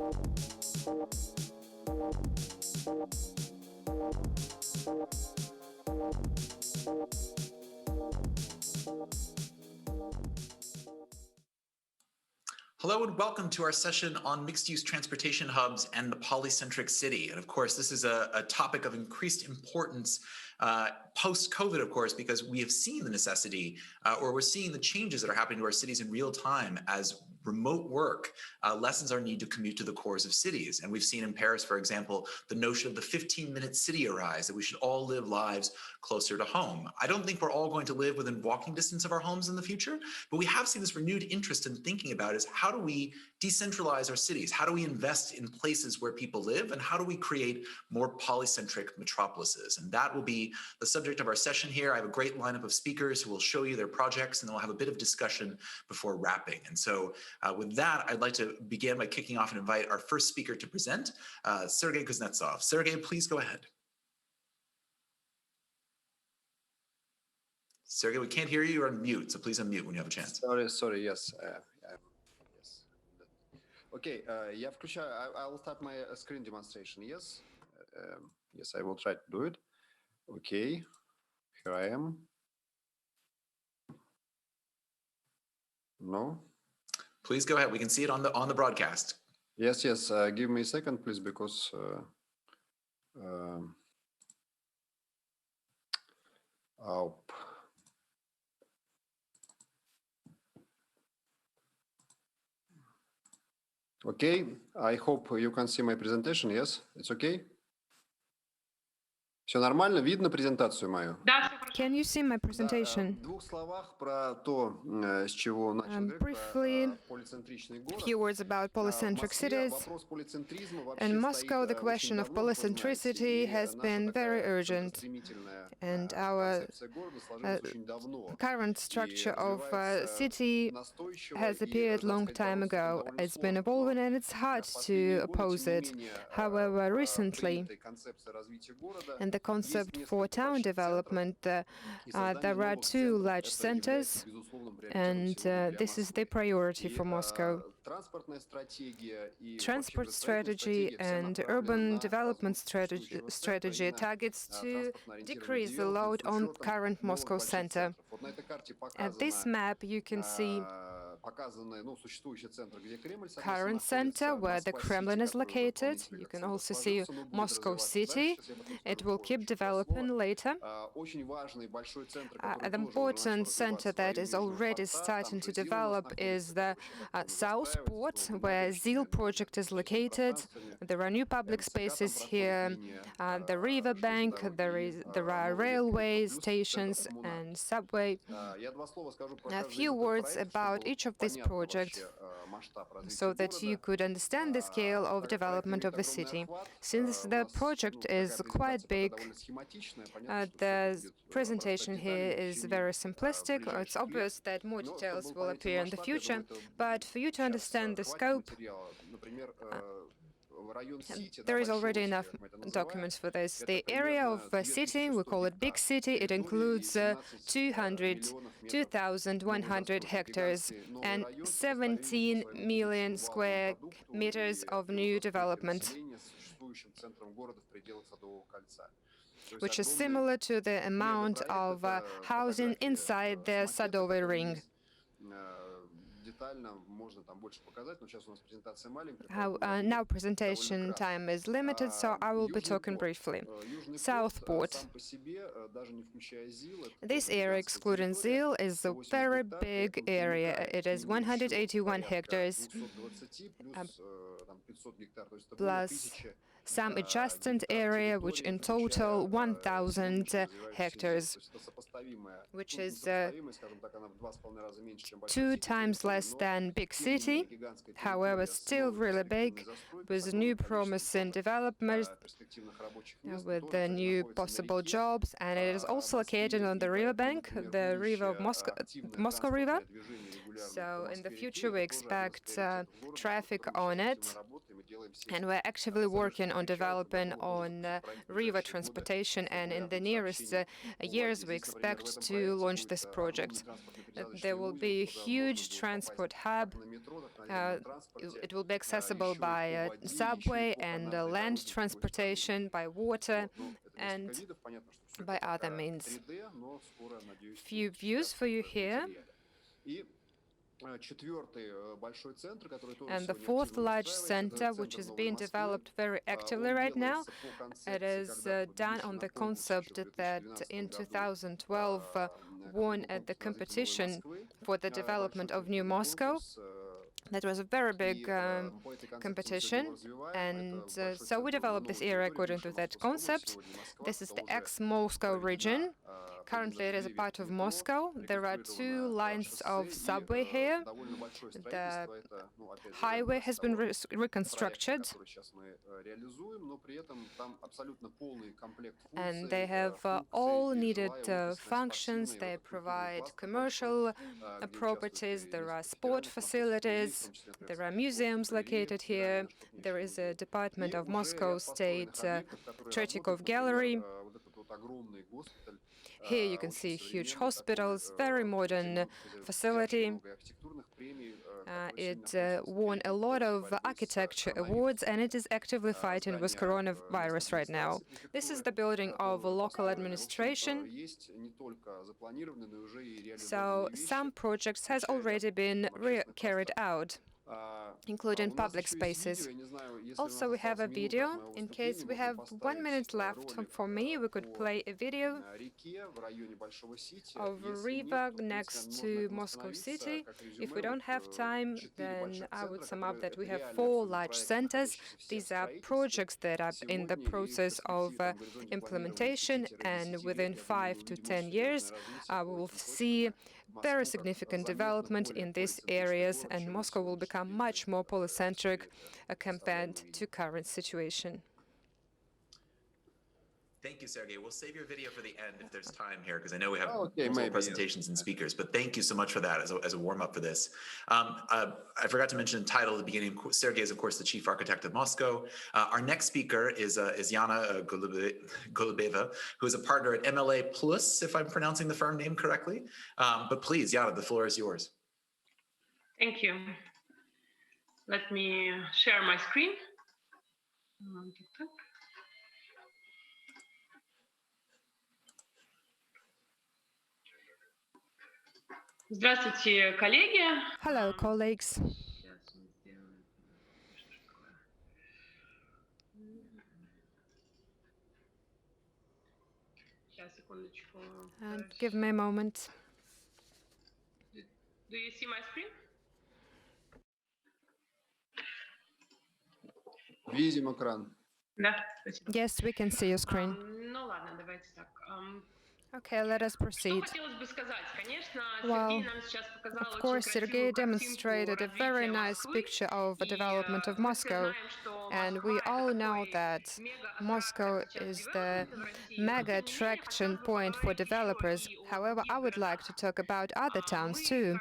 Hello and welcome to our session on mixed-use transportation hubs and the polycentric city. And of course, this is a topic of increased importance post-COVID, of course, because we have seen the necessity or we're seeing the changes that are happening to our cities in real time as remote work lessens our need to commute to the cores of cities. And we've seen in Paris, for example, the notion of the 15-minute city arise, that we should all live lives closer to home. I don't think we're all going to live within walking distance of our homes in the future, but we have seen this renewed interest in thinking about is how do we decentralize our cities? How do we invest in places where people live? And how do we create more polycentric metropolises? And that will be the subject of our session here. I have a great lineup of speakers who will show you their projects, and then we'll have a bit of discussion before wrapping. And so with that, I'd like to begin by kicking off and invite our first speaker to present, Sergey Kuznetsov. Sergey, please go ahead. Sergey, we can't hear you. You're on mute, so please unmute when you have a chance. Sorry, yes. Yes. Okay, я включаю. I will start my screen demonstration. Yes, yes, I will try to do it. Okay, here I am. No. Please go ahead. We can see it on the broadcast. Yes. Give me a second, please, because okay. I hope you can see my presentation. Yes, it's okay. Все нормально? Видно презентацию мою? Can you see my presentation? В двух словах про то, с чего начал Briefly, полицентричный a город. few words about polycentric cities. In Moscow, the question of polycentricity has been very urgent, and our current structure of city has appeared long time ago. It's been evolving, and it's hard to oppose it. However, recently, in the concept for town development, there are two large centers, and this is the priority for Moscow. Transport strategy and urban development strategy targets to decrease the load on current Moscow center. At this map, you can see current center where the Kremlin is located. You can also see Moscow city. It will keep developing later. An important center that is already starting to develop is the South Port, where ZIL project is located. There are new public spaces here, the river bank, there are railway stations and subway. A few words about each of these projects so that you could understand the scale of development of the city. Since the project is quite big, the presentation here is very simplistic. It's obvious that more details will appear in the future, but for you to understand the scope, there is already enough documents for this. The area of a city, we call it big city, it includes 2,100 hectares and 17 million square meters of new development, which is similar to the amount of housing inside the Sadovy Ring. Now presentation time is limited, so I will be talking briefly. Southport. This area, excluding ZIL, is a very big area. It is 181 hectares, plus some adjacent area, which in total 1,000 hectares, which is 2 times less than big city, however still really big, with new promising development, with the new possible jobs, and it is also located on the riverbank, the river of Moscow River. So in the future we expect traffic on it, and we're actively working on developing on river transportation, and in the nearest years we expect to launch this project. There will be a huge transport hub It will be accessible by subway and land transportation, by water, and by other means. Few views for you here. And the fourth large center, which is being developed very actively right now, it is done on the concept that in 2012 won at the competition for the development of New Moscow. That was a very big competition, and so we developed this area according to that concept. This is the ex-Moscow region. Currently, it is a part of Moscow. There are two lines of subway here. The highway has been reconstructed, and they have all needed functions. They provide commercial properties. There are sport facilities. There are museums located here. There is a department of Moscow State Tretyakov Gallery. Here you can see huge hospitals, very modern facility. It won a lot of architecture awards, and it is actively fighting with coronavirus right now. This is the building of a local administration. So some projects has already been carried out, including public spaces. Also, we have a video. In case we have 1 minute left for me, we could play a video of a river next to Moscow city. If we don't have time, then I would sum up that we have 4 large centers. These are projects that are in the process of implementation, and within 5 to 10 years, we will see very significant development in these areas, and Moscow will become much more polycentric compared to current situation. Thank you, Sergey. We'll save your video for the end if there's time here, because I know we have multiple presentations and speakers, but thank you so much for that as a warm-up for this. I forgot to mention the title at the beginning. Sergey is, of course, the chief architect of Moscow. Our next speaker is Yana Golubeva, who is a partner at MLA Plus, if I'm pronouncing the firm name correctly. But please, Yana, the floor is yours. Thank you. Let me share my screen. Здравствуйте, коллеги. Hello, colleagues. And give me a moment. Do you see my screen? Видим экран. Да, спасибо. Yes, we can see your screen. Ну ладно, давайте так. Okay, let us proceed. Well, of course, Sergey demonstrated a very nice picture of the development of Moscow, and we all know that Moscow is the mega attraction point for developers. However, I would like to talk about other towns too.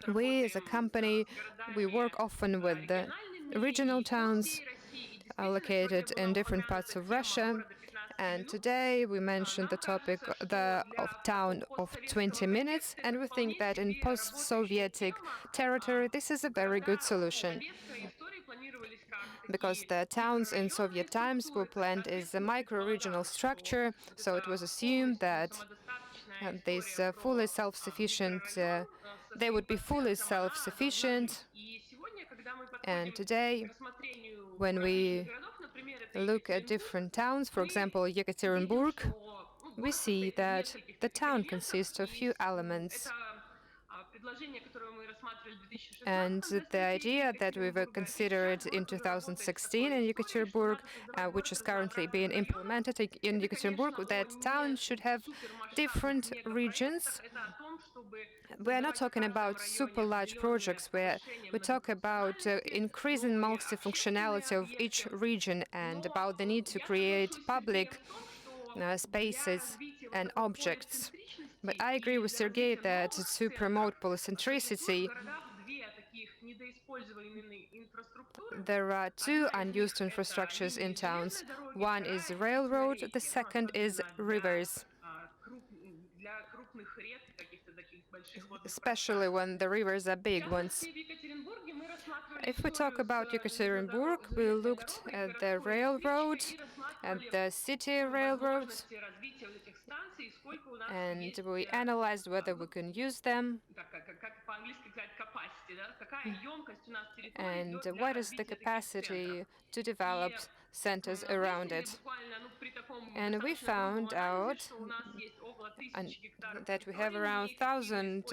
We, as a company, we work often with the regional towns located in different parts of Russia. And today we mentioned the topic of town of 20 minutes, and we think that in post-Sovietic territory this is a very good solution, because the towns in Soviet times were planned as a micro-regional structure, so it was assumed that these fully self-sufficient, they would be fully self-sufficient. And today, when we look at different towns, for example, Yekaterinburg, we see that the town consists of few elements. And the idea that we were considered in 2016 in Yekaterinburg, which is currently being implemented in Yekaterinburg, that town should have different regions. We are not talking about super large projects, where we talk about increasing multifunctionality of each region and about the need to create public spaces and objects. But I agree with Sergey that to promote polycentricity, there are 2 unused infrastructures in towns. One is railroad, the second is rivers. especially when the rivers are big ones. If we talk about Yekaterinburg, we looked at the railroad, at the city railroads, and we analyzed whether we can use them, and what is the capacity to develop centers around it. And we found out that we have around 1,000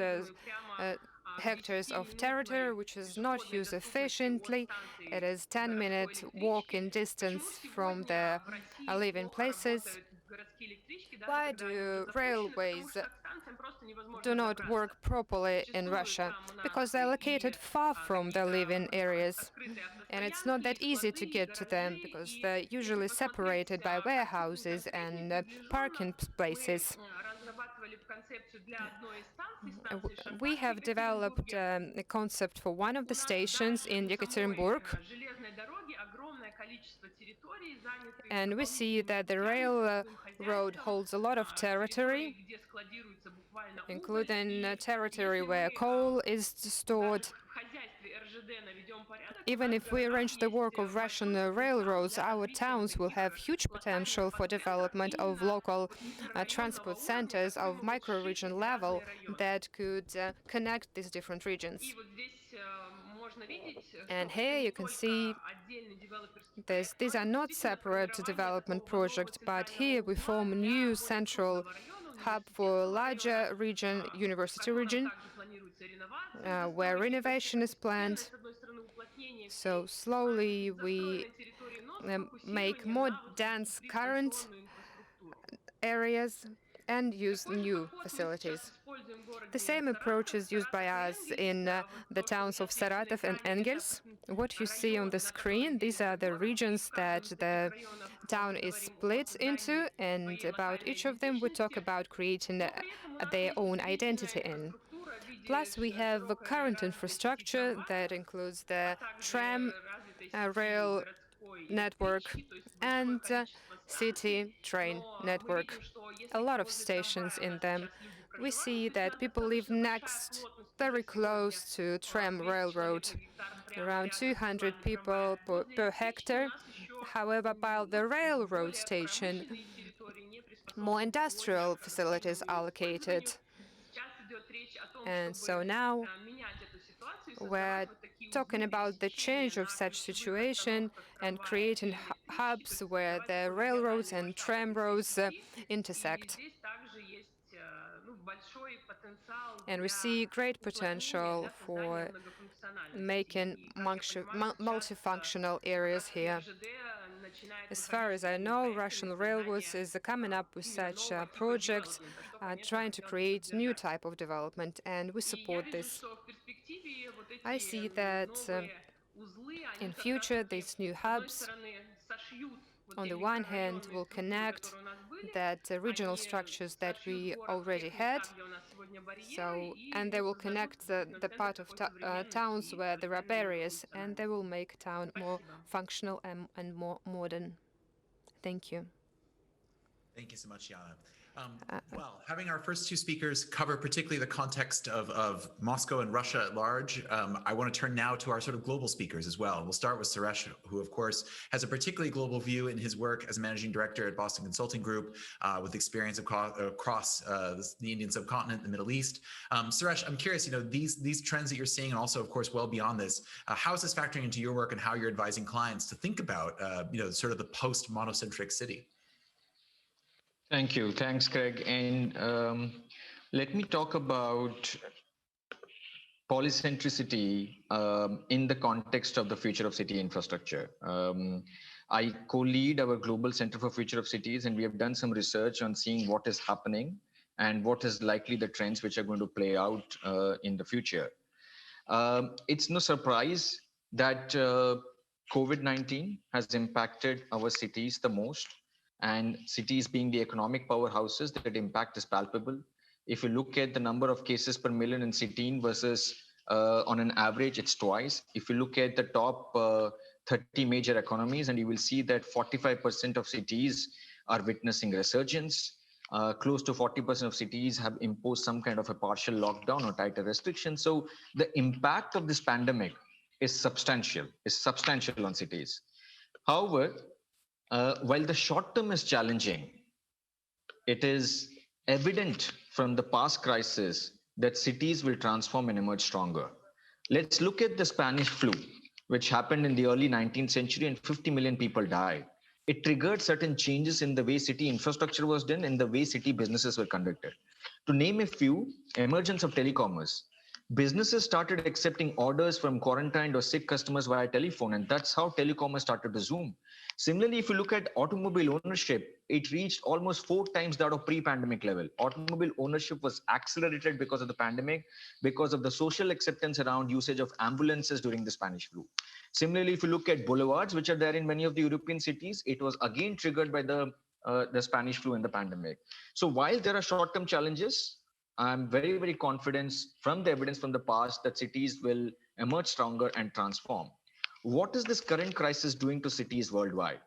hectares of territory which is not used efficiently. It is 10-minute walking distance from the living places. Why do railways do not work properly in Russia? Because they're located far from the living areas. And it's not that easy to get to them because they're usually separated by warehouses and parking places. We have developed a concept for one of the stations in Yekaterinburg, and we see that the railroad holds a lot of territory, including territory where coal is stored. Even if we arrange the work of Russian railroads, our towns will have huge potential for development of local transport centers of micro-region level that could connect these different regions. And here you can see these are not separate development projects, but here we form a new central hub for a larger region, university region, where renovation is planned. So slowly we make more dense current areas and use new facilities. The same approach is used by us in the towns of Saratov and Engels. What you see on the screen, these are the regions that the town is split into, and about each of them we talk about creating their own identity in. Plus, we have a current infrastructure that includes the tram, rail network, and city train network. A lot of stations in them. We see that people live next, very close to tram railroad, around 200 people per hectare. However, by the railroad station, more industrial facilities are located. And so now we're talking about the change of such situation and creating hubs where the railroads and tram roads intersect. And we see great potential for making multifunctional areas here. As far as I know, Russian railways is coming up with such projects, trying to create new type of development, and we support this. I see that in future these new hubs, on the one hand, will connect that regional structures that we already had, and they will connect the part of towns where there are barriers, and they will make town more functional and more modern. Thank you. Thank you so much, Yana. Well, having our first two speakers cover particularly the context of Moscow and Russia at large, I want to turn now to our sort of global speakers as well. We'll start with Suresh, who of course has a particularly global view in his work as managing director at Boston Consulting Group, with experience across the Indian subcontinent, the Middle East. Suresh, I'm curious, these trends that you're seeing, and also of course well beyond this, how is this factoring into your work and how you're advising clients to think about, sort of the post-monocentric city? Thank you. Thanks, Craig. And let me talk about polycentricity in the context of the future of city infrastructure. I co-lead our Global Center for Future of Cities, and we have done some research on seeing what is happening and what is likely the trends which are going to play out in the future. It's no surprise that COVID-19 has impacted our cities the most. And cities being the economic powerhouses, that impact is palpable. If you look at the number of cases per million in city versus on an average, it's twice. If you look at the top 30 major economies, and you will see that 45% of cities are witnessing resurgence. Close to 40% of cities have imposed some kind of a partial lockdown or tighter restrictions. So the impact of this pandemic is substantial on cities. However, while the short term is challenging, it is evident from the past crisis that cities will transform and emerge stronger. Let's look at the Spanish flu, which happened in the early 19th century and 50 million people died. It triggered certain changes in the way city infrastructure was done and the way city businesses were conducted. To name a few, emergence of telecommerce. Businesses started accepting orders from quarantined or sick customers via telephone, and that's how telecommerce started to zoom. Similarly, if you look at automobile ownership, it reached almost 4 times that of pre-pandemic level. Automobile ownership was accelerated because of the pandemic, because of the social acceptance around usage of ambulances during the Spanish flu. Similarly, if you look at boulevards, which are there in many of the European cities, it was again triggered by the Spanish flu and the pandemic. So while there are short-term challenges, I'm very, very confident from the evidence from the past that cities will emerge stronger and transform. What is this current crisis doing to cities worldwide?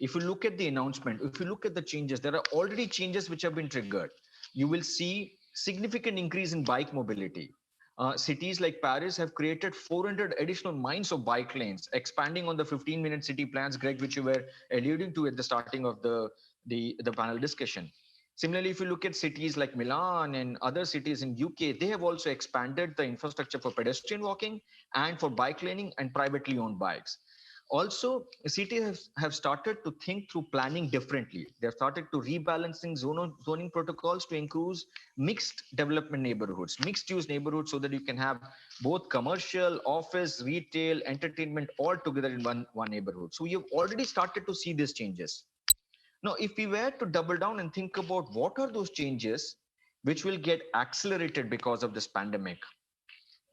If you look at the announcement, if you look at the changes, there are already changes which have been triggered. You will see significant increase in bike mobility. Cities like Paris have created 400 additional miles of bike lanes, expanding on the 15-minute city plans, Greg, which you were alluding to at the starting of the panel discussion. Similarly, if you look at cities like Milan and other cities in UK, they have also expanded the infrastructure for pedestrian walking and for bike laning and privately owned bikes. Also, cities have started to think through planning differently. They've started to rebalancing zoning protocols to include mixed development neighborhoods, mixed use neighborhoods, so that you can have both commercial, office, retail, entertainment all together in one neighborhood. So you've already started to see these changes. Now, if we were to double down and think about what are those changes which will get accelerated because of this pandemic,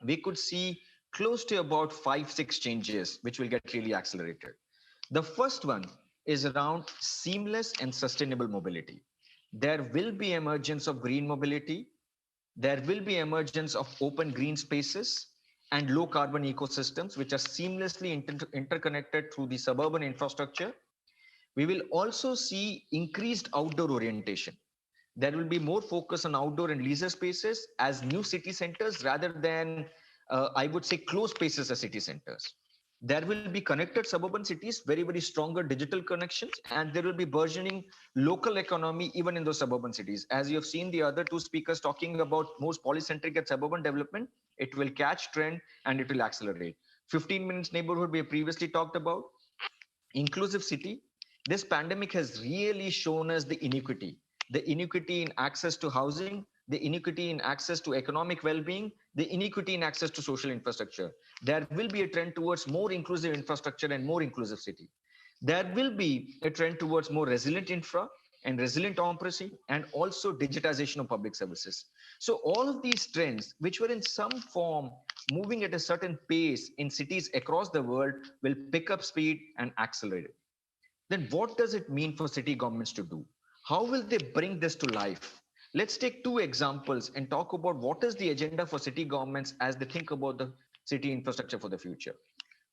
we could see close to about 5-6 changes which will get really accelerated. The first one is around seamless and sustainable mobility. There will be emergence of green mobility. There will be emergence of open green spaces and low carbon ecosystems which are seamlessly interconnected through the suburban infrastructure. We will also see increased outdoor orientation. There will be more focus on outdoor and leisure spaces as new city centers rather than, I would say, closed spaces as city centers. There will be connected suburban cities, very, very stronger digital connections, and there will be burgeoning local economy even in those suburban cities. As you have seen the other two speakers talking about most polycentric and suburban development, it will catch trend and it will accelerate. 15 minutes neighborhood we have previously talked about. Inclusive city. This pandemic has really shown us the inequity in access to housing, the inequity in access to economic well-being, the inequity in access to social infrastructure. There will be a trend towards more inclusive infrastructure and more inclusive city. There will be a trend towards more resilient infra and resilient democracy and also digitization of public services. So all of these trends, which were in some form moving at a certain pace in cities across the world, will pick up speed and accelerate it. Then what does it mean for city governments to do? How will they bring this to life? Let's take two examples and talk about what is the agenda for city governments as they think about the city infrastructure for the future.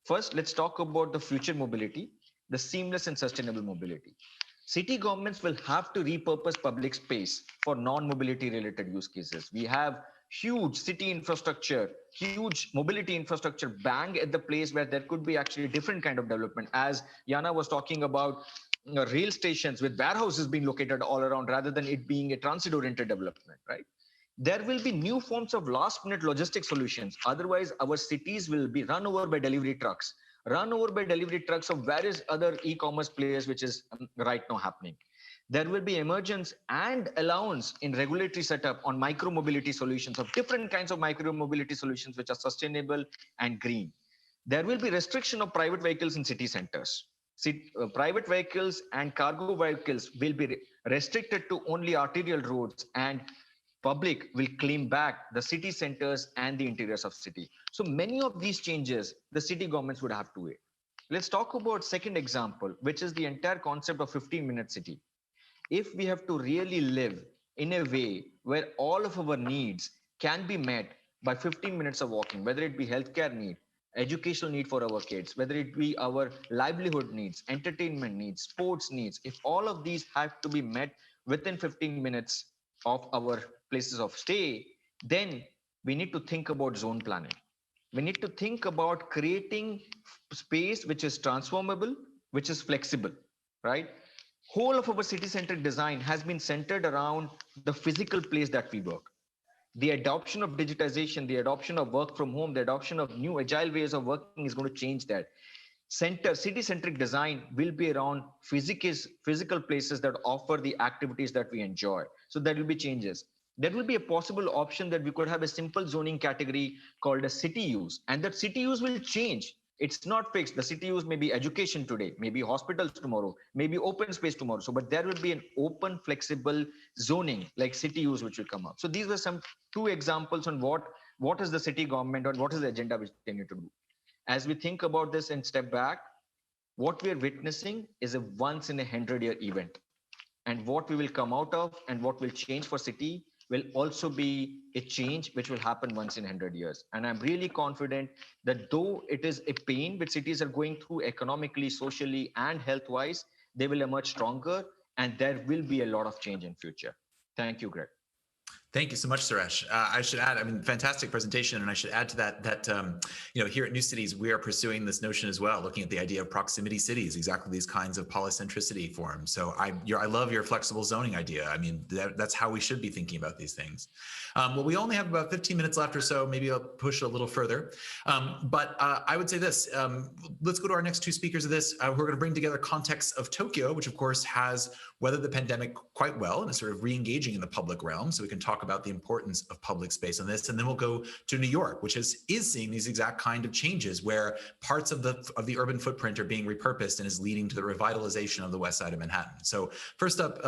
First, let's talk about the future mobility, the seamless and sustainable mobility. City governments will have to repurpose public space for non-mobility related use cases. We have huge city infrastructure, huge mobility infrastructure bang at the place where there could be actually different kind of development. As Jana was talking about rail stations with warehouses being located all around rather than it being a transit-oriented development, right? There will be new forms of last-minute logistic solutions. Otherwise, our cities will be run over by delivery trucks of various other e-commerce players, which is right now happening. There will be emergence and allowance in regulatory setup on micro-mobility solutions of different kinds of micro-mobility solutions, which are sustainable and green. There will be restriction of private vehicles in city centers. Private vehicles and cargo vehicles will be restricted to only arterial roads, and public will claim back the city centers and the interiors of city. So many of these changes, the city governments would have to wait. Let's talk about second example, which is the entire concept of 15-minute city. If we have to really live in a way where all of our needs can be met by 15 minutes of walking, whether it be healthcare need, educational need for our kids, whether it be our livelihood needs, entertainment needs, sports needs, if all of these have to be met within 15 minutes of our places of stay, then we need to think about zone planning. We need to think about creating space which is transformable, which is flexible, right? Whole of our city-centric design has been centered around the physical place that we work. The adoption of digitization, the adoption of work from home, the adoption of new agile ways of working is going to change that. City-centric design will be around physical places that offer the activities that we enjoy. So there will be changes. There will be a possible option that we could have a simple zoning category called a city use, and that city use will change. It's not fixed. The city use may be education today, maybe hospitals tomorrow, maybe open space tomorrow. So, but there will be an open, flexible zoning like city use which will come up. So these were some two examples on what is the city government or what is the agenda which they need to do. As we think about this and step back, what we are witnessing is a once in 100-year event. And what we will come out of and what will change for city will also be a change which will happen once in 100 years. And I'm really confident that though it is a pain which cities are going through economically, socially, and health-wise, they will emerge stronger, and there will be a lot of change in future. Thank you, Greg. Thank you so much, Suresh. I should add, I mean, fantastic presentation. And I should add to that, you know, here at New Cities, we are pursuing this notion as well, looking at the idea of proximity cities, exactly these kinds of polycentricity forms. So I love your flexible zoning idea. I mean, that's how we should be thinking about these things. Well, we only have about 15 minutes left or so. Maybe I'll push a little further. But I would say this, let's go to our next two speakers of this. We're going to bring together context of Tokyo, which of course has weathered the pandemic quite well and is sort of re-engaging in the public realm. So we can talk about the importance of public space on this. And then we'll go to New York, which is seeing these exact kind of changes where parts of the urban footprint are being repurposed and is leading to the revitalization of the west side of Manhattan. So first up,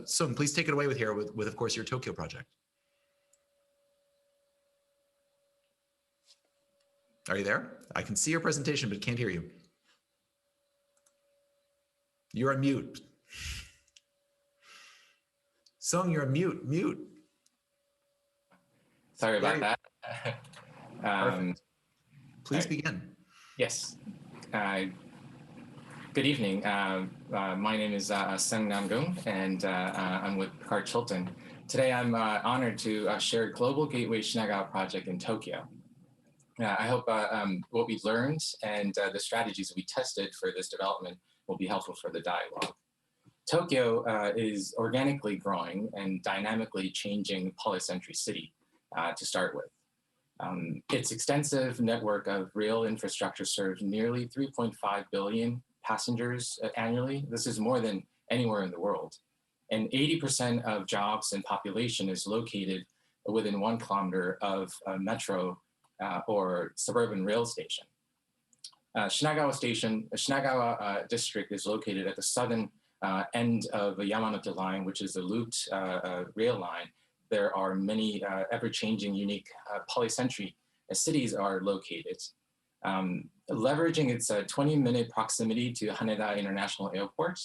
Sung, please take it away with of course, your Tokyo project. Are you there? I can see your presentation, but can't hear you. You're on mute. Sung, you're on mute. Sorry about that. Please begin. Yes. Good evening. My name is Sung Namgung, and I'm with Picard Chilton. Today, I'm honored to share Global Gateway Shinagawa project in Tokyo. I hope what we learned and the strategies we tested for this development will be helpful for the dialogue. Tokyo is organically growing and dynamically changing polycentric city to start with. Its extensive network of rail infrastructure serves nearly 3.5 billion passengers annually. This is more than anywhere in the world. And 80% of jobs and population is located within 1 kilometer of a metro or suburban rail station. Shinagawa district is located at the southern end of the Yamanote line, which is the looped rail line. There are many ever-changing, unique polycentric cities are located. Leveraging its 20-minute proximity to Haneda International Airport,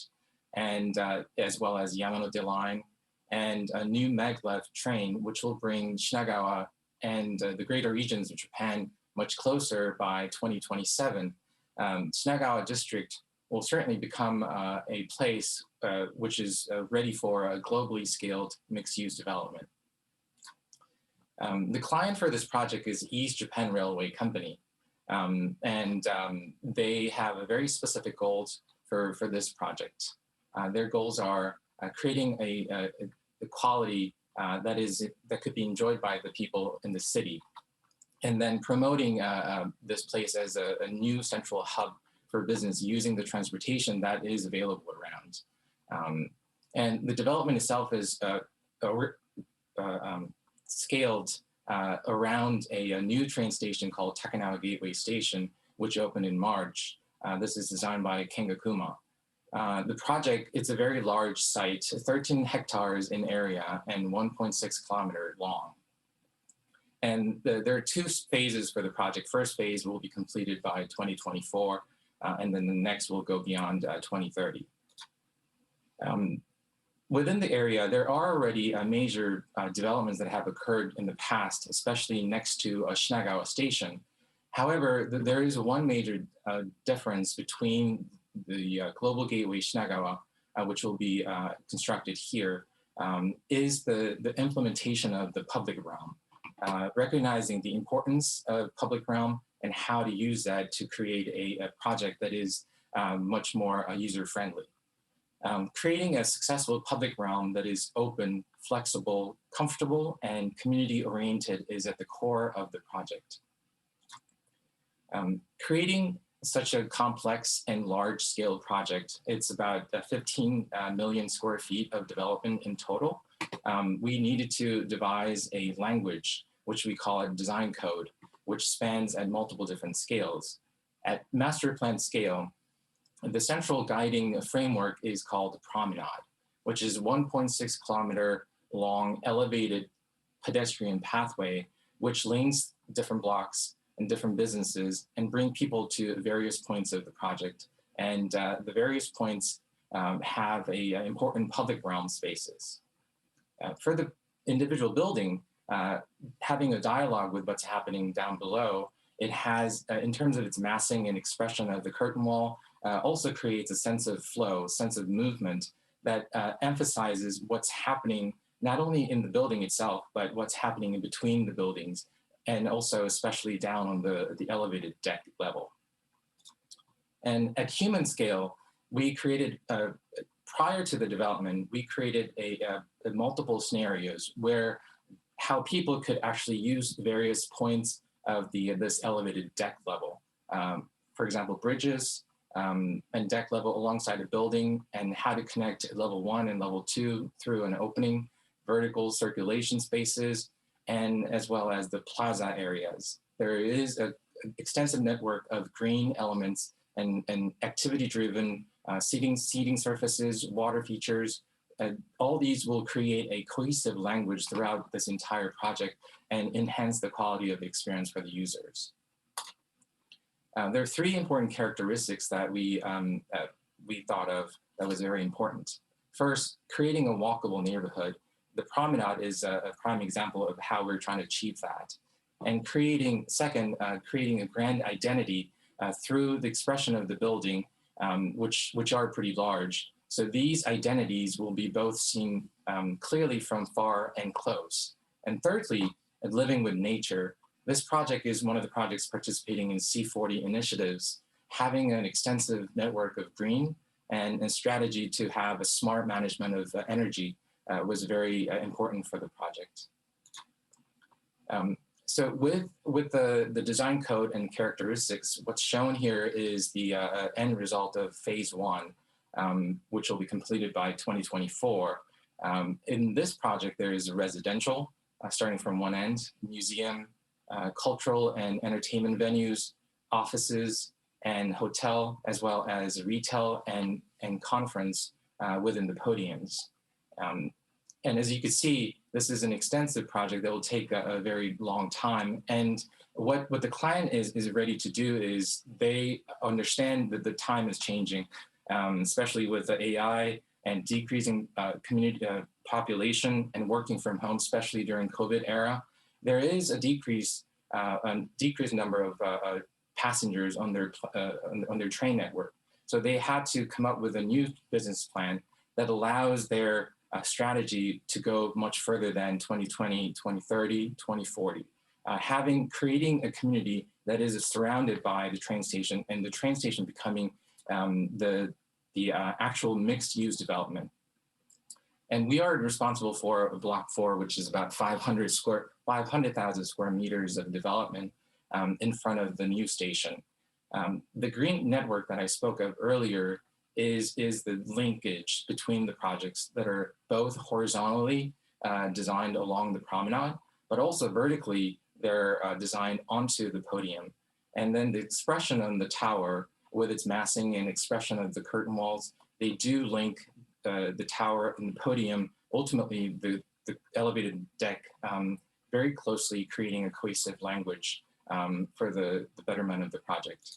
and as well as Yamanote line, and a new maglev train, which will bring Shinagawa and the greater regions of Japan much closer by 2027. Shinagawa district will certainly become a place which is ready for a globally scaled mixed-use development. The client for this project is East Japan Railway Company, and they have a very specific goals for this project. Their goals are creating a quality that could be enjoyed by the people in the city, and then promoting this place as a new central hub for business using the transportation that is available around. And the development itself is scaled around a new train station called Takanawa Gateway Station, which opened in March. This is designed by Kengakuma. The project, it's a very large site, 13 hectares in area and 1.6 kilometer long. And there are 2 phases for the project. First phase will be completed by 2024, and then the next will go beyond 2030. Within the area, there are already major developments that have occurred in the past, especially next to Shinagawa Station. However, there is one major difference between the Global Gateway Shinagawa, which will be constructed here, is the implementation of the public realm, recognizing the importance of public realm and how to use that to create a project that is much more user-friendly. Creating a successful public realm that is open, flexible, comfortable, and community-oriented is at the core of the project. Creating such a complex and large-scale project, it's about 15 million square feet of development in total. We needed to devise a language, which we call a design code, which spans at multiple different scales. At master plan scale, the central guiding framework is called the promenade, which is 1.6 kilometer long elevated pedestrian pathway, which links different blocks and different businesses and bring people to various points of the project. And the various points have important public realm spaces. For the individual building, having a dialogue with what's happening down below, it has, in terms of its massing and expression of the curtain wall, also creates a sense of flow, sense of movement that emphasizes what's happening not only in the building itself, but what's happening in between the buildings, and also especially down on the elevated deck level. And at human scale, we created, prior to the development, we created multiple scenarios where how people could actually use various points of this elevated deck level. For example, bridges and deck level alongside a building, and how to connect level 1 and level 2 through an opening, vertical circulation spaces, and as well as the plaza areas. There is an extensive network of green elements and activity-driven seating surfaces, water features. All these will create a cohesive language throughout this entire project and enhance the quality of the experience for the users. There are 3 important characteristics that we thought of that was very important. First, creating a walkable neighborhood. The promenade is a prime example of how we're trying to achieve that. And creating a grand identity through the expression of the building, which are pretty large. So these identities will be both seen clearly from far and close. And thirdly, living with nature. This project is one of the projects participating in C40 initiatives, having an extensive network of green and a strategy to have a smart management of energy was very important for the project. So with the design code and characteristics, what's shown here is the end result of phase 1, which will be completed by 2024. In this project, there is a residential, starting from one end, museum, cultural and entertainment venues, offices, and hotel, as well as retail and conference within the podiums. And as you can see, this is an extensive project that will take a very long time. And what the client is ready to do is they understand that the time is changing, especially with the AI and decreasing community population and working from home, especially during COVID era. There is a decreased number of passengers on their train network. So they had to come up with a new business plan that allows their strategy to go much further than 2020, 2030, 2040. Creating a community that is surrounded by the train station, and the train station becoming the actual mixed-use development. And we are responsible for Block 4, which is about 500,000 square meters of development in front of the new station. The green network that I spoke of earlier is the linkage between the projects that are both horizontally designed along the promenade, but also vertically they're designed onto the podium. And then the expression on the tower with its massing and expression of the curtain walls, they do link the tower and the podium, ultimately the elevated deck, very closely, creating a cohesive language for the betterment of the project.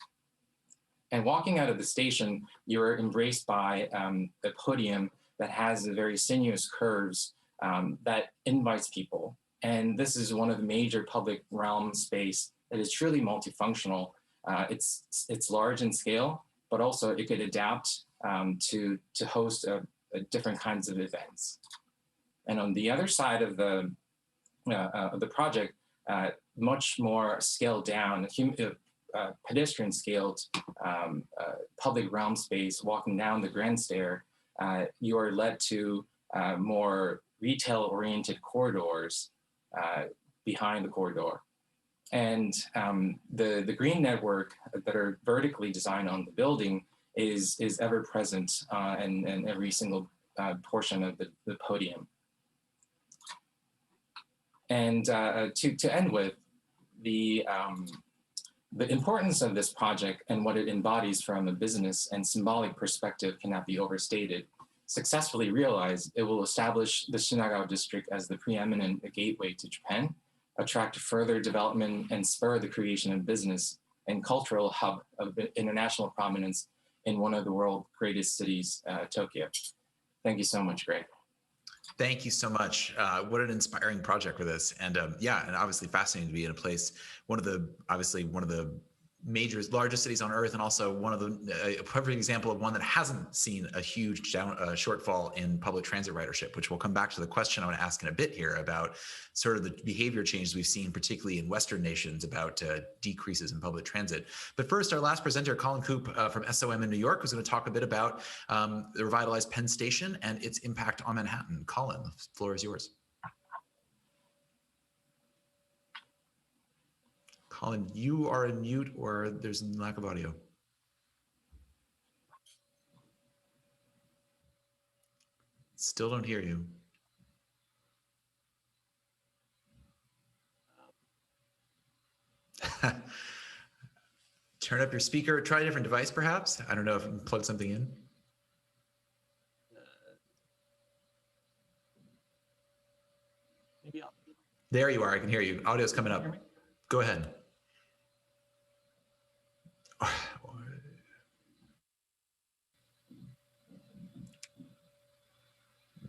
And walking out of the station, you're embraced by a podium that has a very sinuous curves that invites people. And this is one of the major public realm space that is truly multifunctional. It's large in scale, but also it could adapt to host different kinds of events. And on the other side of the project, much more scaled down, pedestrian scaled public realm space, walking down the grand stair, you are led to more retail-oriented corridors behind the corridor. And the green network that are vertically designed on the building is ever present in every single portion of the podium. And to end with, the importance of this project and what it embodies from a business and symbolic perspective cannot be overstated. Successfully realized, it will establish the Shinagawa district as the preeminent gateway to Japan, attract further development and spur the creation of business and cultural hub of international prominence in one of the world's greatest cities, Tokyo. Thank you so much, Greg. Thank you so much. What an inspiring project for this. And yeah, and obviously fascinating to be in a place, one of the largest cities on earth, and also one of the a perfect example of one that hasn't seen a huge shortfall in public transit ridership, which we'll come back to the question I want to ask in a bit here about sort of the behavior changes we've seen, particularly in Western nations, about decreases in public transit. But first, our last presenter, Colin Koop from SOM in New York, who's going to talk a bit about the revitalized Penn Station and its impact on Manhattan. Colin, the floor is yours. Colin, you are in mute, or there's a lack of audio. Still don't hear you. Turn up your speaker. Try a different device, perhaps. I don't know if you can plug something in. Maybe there you are. I can hear you. Audio's coming up. Go ahead.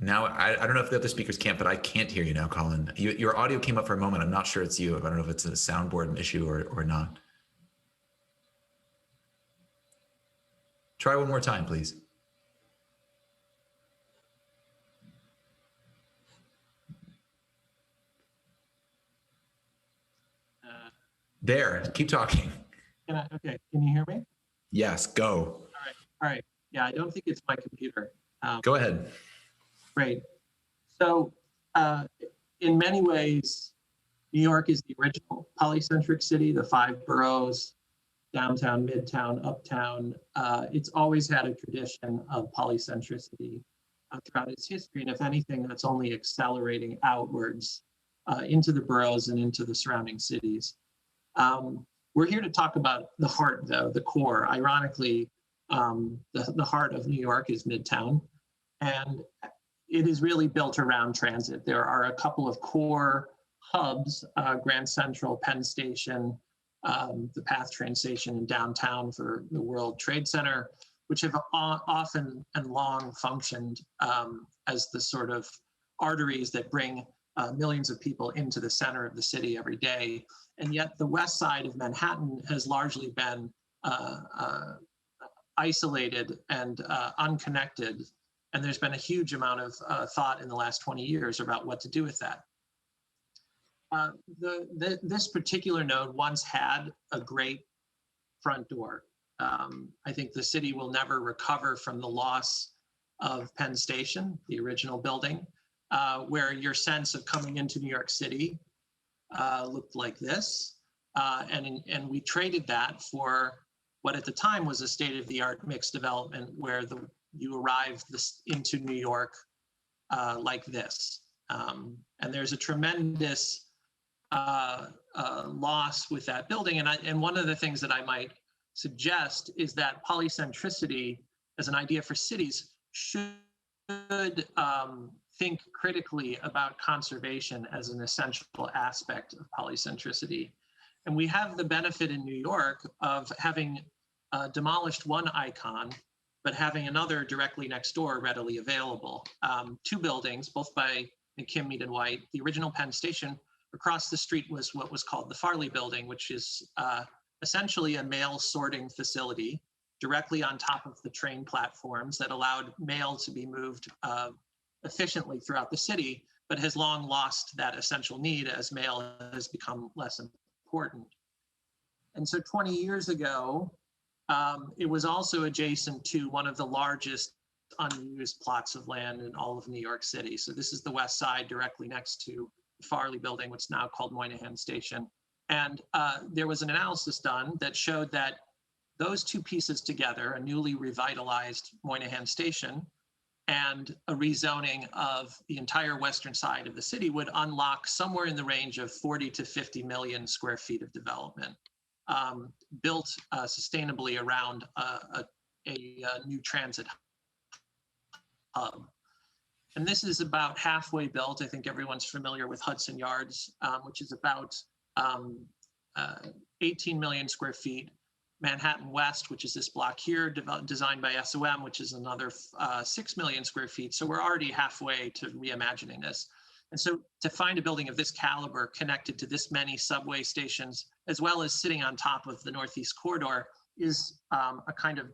Now, I don't know if the other speakers can't, but I can't hear you now, Colin. Your audio came up for a moment. I'm not sure it's you. I don't know if it's a soundboard issue or not. Try one more time, please. There, keep talking. Okay, can you hear me? Yes, go. All right. Yeah, I don't think it's my computer. Go ahead. Great. So in many ways, New York is the original polycentric city, the 5 boroughs, downtown, midtown, uptown. It's always had a tradition of polycentricity throughout its history. And if anything, that's only accelerating outwards into the boroughs and into the surrounding cities. We're here to talk about the heart, though, the core. Ironically, the heart of New York is Midtown, and it is really built around transit. There are a couple of core hubs, Grand Central, Penn Station, the PATH train station in downtown for the World Trade Center, which have often and long functioned as the sort of arteries that bring millions of people into the center of the city every day. And yet the west side of Manhattan has largely been isolated and unconnected. And there's been a huge amount of thought in the last 20 years about what to do with that. This particular node once had a great front door. I think the city will never recover from the loss of Penn Station, the original building, where your sense of coming into New York City looked like this. And we traded that for what at the time was a state-of-the-art mixed development where you arrived into New York like this. And there's a tremendous loss with that building. And one of the things that I might suggest is that polycentricity as an idea for cities should think critically about conservation as an essential aspect of polycentricity. And we have the benefit in New York of having demolished one icon, but having another directly next door readily available. 2 buildings, both by McKim, Mead and White. The original Penn Station. Across the street was what was called the Farley Building, which is essentially a mail sorting facility directly on top of the train platforms that allowed mail to be moved efficiently throughout the city, but has long lost that essential need as mail has become less important. And so 20 years ago, it was also adjacent to one of the largest unused plots of land in all of New York City. So this is the west side directly next to the Farley building, which is now called Moynihan Station. And there was an analysis done that showed that those two pieces together, a newly revitalized Moynihan Station and a rezoning of the entire western side of the city, would unlock somewhere in the range of 40 to 50 million square feet of development, built sustainably around a new transit hub. And this is about halfway built. I think everyone's familiar with Hudson Yards, which is about 18 million square feet. Manhattan West, which is this block here, designed by SOM, which is another 6 million square feet. So we're already halfway to reimagining this. And so to find a building of this caliber connected to this many subway stations, as well as sitting on top of the Northeast Corridor, is a kind of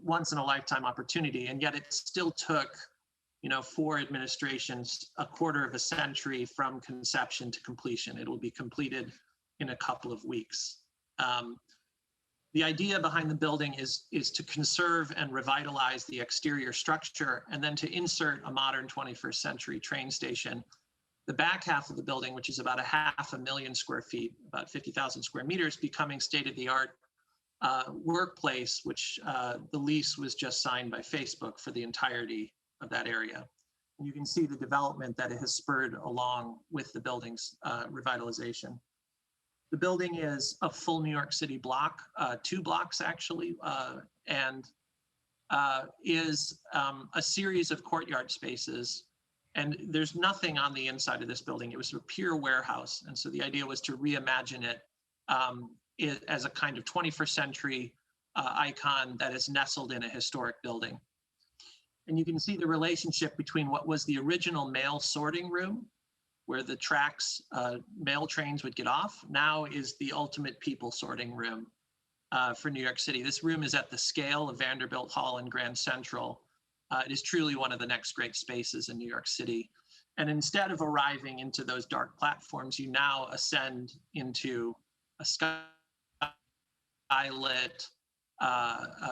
once in a lifetime opportunity. And yet it still took, 4 administrations, a quarter of a century from conception to completion. It will be completed in a couple of weeks. The idea behind the building is to conserve and revitalize the exterior structure, and then to insert a modern 21st century train station. The back half of the building, which is about 500,000 square feet, about 50,000 square meters, becoming state-of-the-art workplace, which the lease was just signed by Facebook for the entirety of that area. And you can see the development that it has spurred along with the building's revitalization. The building is a full New York City block, 2 blocks actually, and is a series of courtyard spaces. And there's nothing on the inside of this building. It was a pure warehouse. And so the idea was to reimagine it as a kind of 21st century icon that is nestled in a historic building. And you can see the relationship between what was the original mail sorting room, where the tracks, mail trains would get off, now is the ultimate people sorting room for New York City. This room is at the scale of Vanderbilt Hall and Grand Central. It is truly one of the next great spaces in New York City. And instead of arriving into those dark platforms, you now ascend into a skylit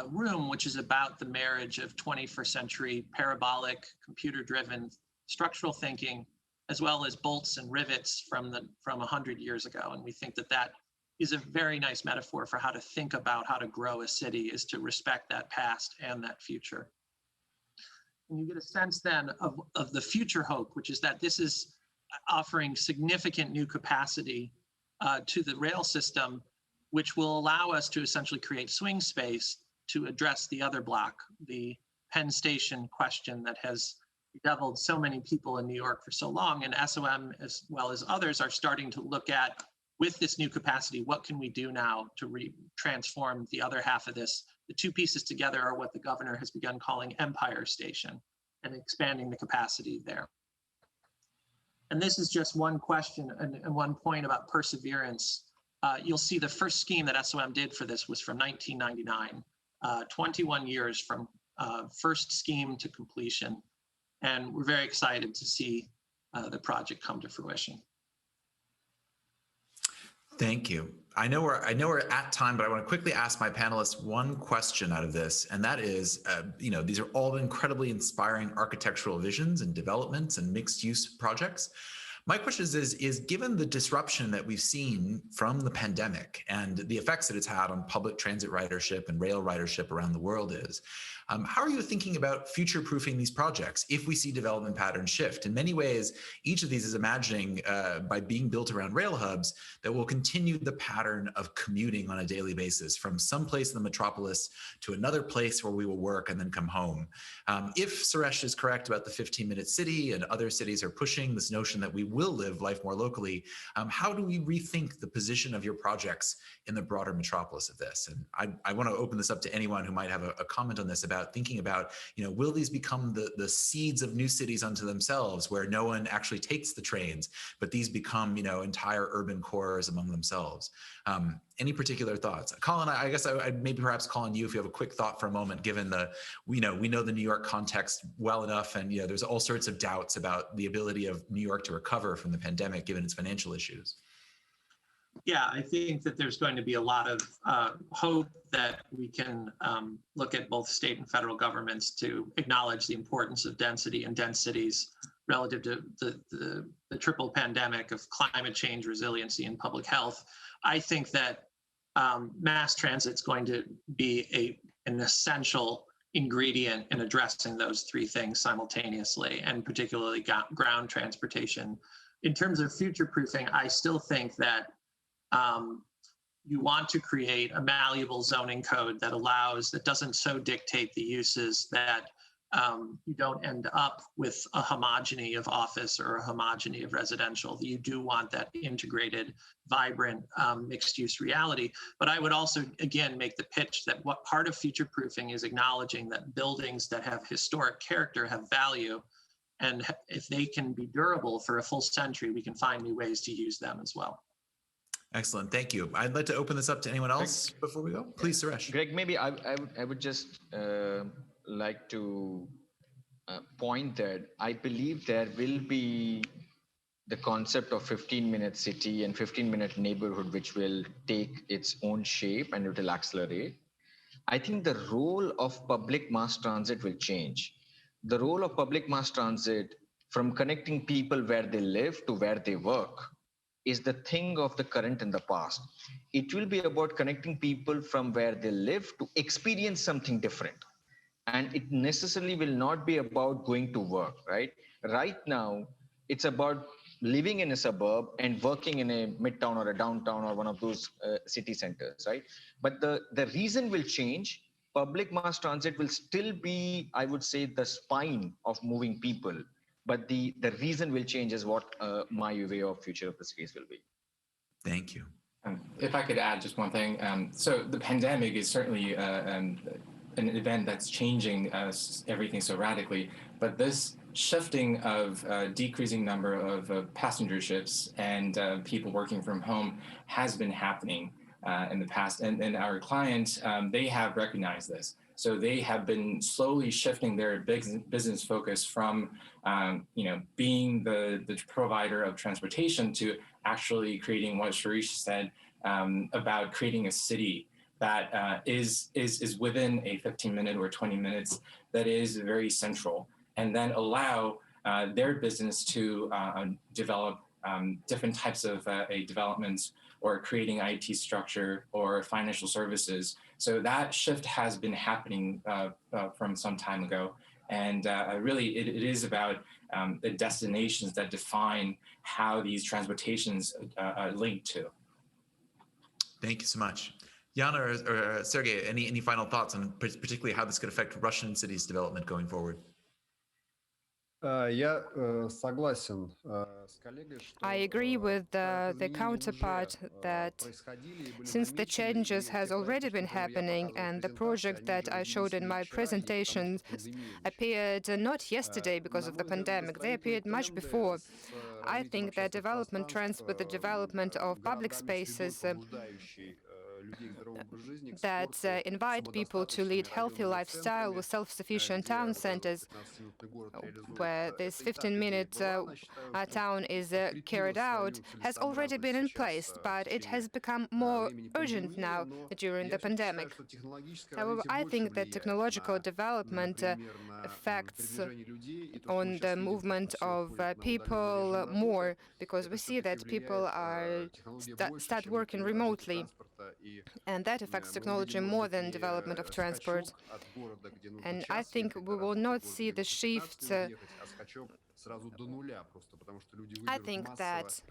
room, which is about the marriage of 21st century parabolic, computer-driven structural thinking, as well as bolts and rivets from 100 years ago. And we think that that is a very nice metaphor for how to think about how to grow a city, is to respect that past and that future. And you get a sense then of the future hope, which is that this is offering significant new capacity to the rail system, which will allow us to essentially create swing space to address the other block, the Penn Station question that has bedeviled so many people in New York for so long. And SOM, as well as others, are starting to look at, with this new capacity, what can we do now to transform the other half of this? The two pieces together are what the governor has begun calling Empire Station, and expanding the capacity there. And this is just one question and one point about perseverance. You'll see the first scheme that SOM did for this was from 1999, 21 years from first scheme to completion. And we're very excited to see the project come to fruition. Thank you. I know we're at time, but I want to quickly ask my panelists one question out of this, and that is, these are all incredibly inspiring architectural visions and developments and mixed-use projects. My question is given the disruption that we've seen from the pandemic and the effects that it's had on public transit ridership and rail ridership around the world how are you thinking about future-proofing these projects if we see development patterns shift? In many ways, each of these is imagining, by being built around rail hubs, that we'll continue the pattern of commuting on a daily basis from some place in the metropolis to another place where we will work and then come home. If Suresh is correct about the 15-minute city and other cities are pushing this notion that we will live life more locally, how do we rethink the position of your projects in the broader metropolis of this? And I want to open this up to anyone who might have a comment on this about about thinking about, will these become the seeds of new cities unto themselves, where no one actually takes the trains, but these become, entire urban cores among themselves. Any particular thoughts? Colin, I guess I'd maybe perhaps call on you if you have a quick thought for a moment, given we know the New York context well enough, and there's all sorts of doubts about the ability of New York to recover from the pandemic given its financial issues. Yeah, I think that there's going to be a lot of hope that we can look at both state and federal governments to acknowledge the importance of density and dense cities relative to the triple pandemic of climate change, resiliency, and public health. I think that mass transit is going to be an essential ingredient in addressing those three things simultaneously, and particularly ground transportation. In terms of future-proofing, I still think that you want to create a malleable zoning code that doesn't so dictate the uses that you don't end up with a homogeny of office or a homogeny of residential. You do want that integrated, vibrant, mixed-use reality. But I would also, again, make the pitch that what part of future-proofing is acknowledging that buildings that have historic character have value, and if they can be durable for a full century, we can find new ways to use them as well. Excellent, thank you. I'd like to open this up to anyone else before we go. Please, Suresh. Greg, maybe I would just like to point that I believe there will be the concept of 15-minute city and 15-minute neighborhood, which will take its own shape and it will accelerate. I think the role of public mass transit will change. The role of public mass transit, from connecting people where they live to where they work, is the thing of the current and the past. It will be about connecting people from where they live to experience something different. And it necessarily will not be about going to work, right? Right now, it's about living in a suburb and working in a midtown or a downtown or one of those city centers, right? But the reason will change. Public mass transit will still be, I would say, the spine of moving people. But the reason will change is what my way of future of the cities will be. Thank you. If I could add just one thing. So the pandemic is certainly an event that's changing everything so radically, but this shifting of decreasing number of passenger ships and people working from home has been happening in the past. And our clients, they have recognized this. So they have been slowly shifting their business focus from, being the provider of transportation to actually creating what Sharish said about creating a city that is within a 15-minute or 20 minutes that is very central, and then allow their business to develop different types of developments or creating IT structure or financial services. So that shift has been happening from some time ago. And really, it is about the destinations that define how these transportations are linked to. Thank you so much. Yana or Sergey, any final thoughts on particularly how this could affect Russian cities' development going forward? Я согласен с коллегой, что I agree with the counterpart that since the changes has already been happening and the project that I showed in my presentation appeared not yesterday because of the pandemic, they appeared much before. I think that development trends with the development of public spaces that invite people to lead healthy lifestyle with self-sufficient town centers, where this 15-minute town is carried out, has already been in place, but it has become more urgent now during the pandemic. However, I think that technological development affects on the movement of people more, because we see that people are start working remotely, and that affects technology more than development of transport. And I think we will not see the shift. I think that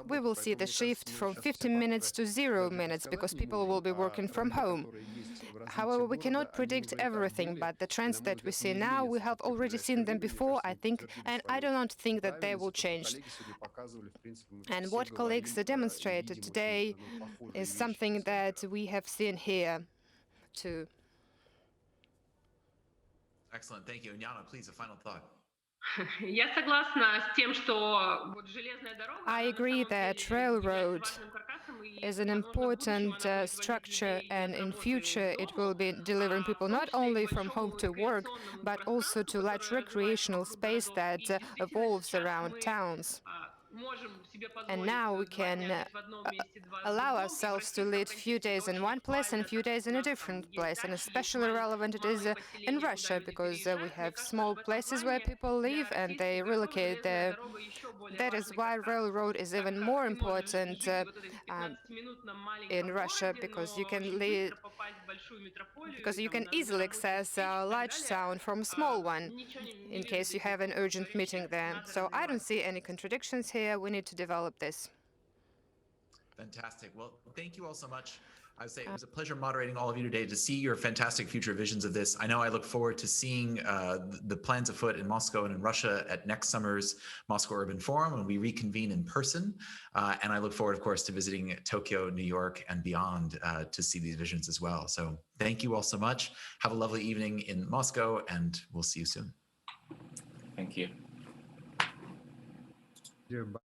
we will see the shift from 15 minutes to 0 minutes because people will be working from home. However, we cannot predict everything, but the trends that we see now, we have already seen them before, I think, and I do not think that they will change. And what colleagues demonstrated today is something that we have seen here too. Excellent. Thank you. And Yana, please, a final thought. Я согласна с тем, что вот железная дорога, I она на agree самом that деле railroad является важным каркасом, и, is an возможно, в будущем important она будет structure, возить людей and от in работы future к it дому, will be delivering в people том not числе и only к from home большому to work, рекреационному but also to пространству, large которое развивается recreational вокруг space городов. that И действительно evolves сейчас around мы towns. можем себе And позволить now we 2 дня can жить в одном месте, 2 в allow другом. И в ourselves to российском lead few контексте это days in очень one place and актуально, few так days как у in a нас там different есть place. And дачи, есть especially relevant it is малые in поселения, куда Russia, люди because we переезжают. Мне have кажется, small в этом places where плане people для live and they российских городов relocate железная there. дорога еще более That is важный why каркас, railroad is так even как more ты можешь important жить вот этой в 15-минутном in маленьком Russia, городе, because you но can очень live, быстро попасть в большую метрополию because и you там can на easily рабочую access встречу a и так large далее. town from small one Ничего не in вижу case you здесь have an никаких urgent meeting противоречий. there. Надо So I don't развивать. see any contradictions here. We need to develop this. Fantastic. Well, thank you all so much. I would say it was a pleasure moderating all of you today to see your fantastic future visions of this. I know I look forward to seeing the plans afoot in Moscow and in Russia at next summer's Moscow Urban Forum when we reconvene in person. And I look forward, of course, to visiting Tokyo, New York, and beyond to see these visions as well. So thank you all so much. Have a lovely evening in Moscow, and we'll see you soon. Thank you. Bye.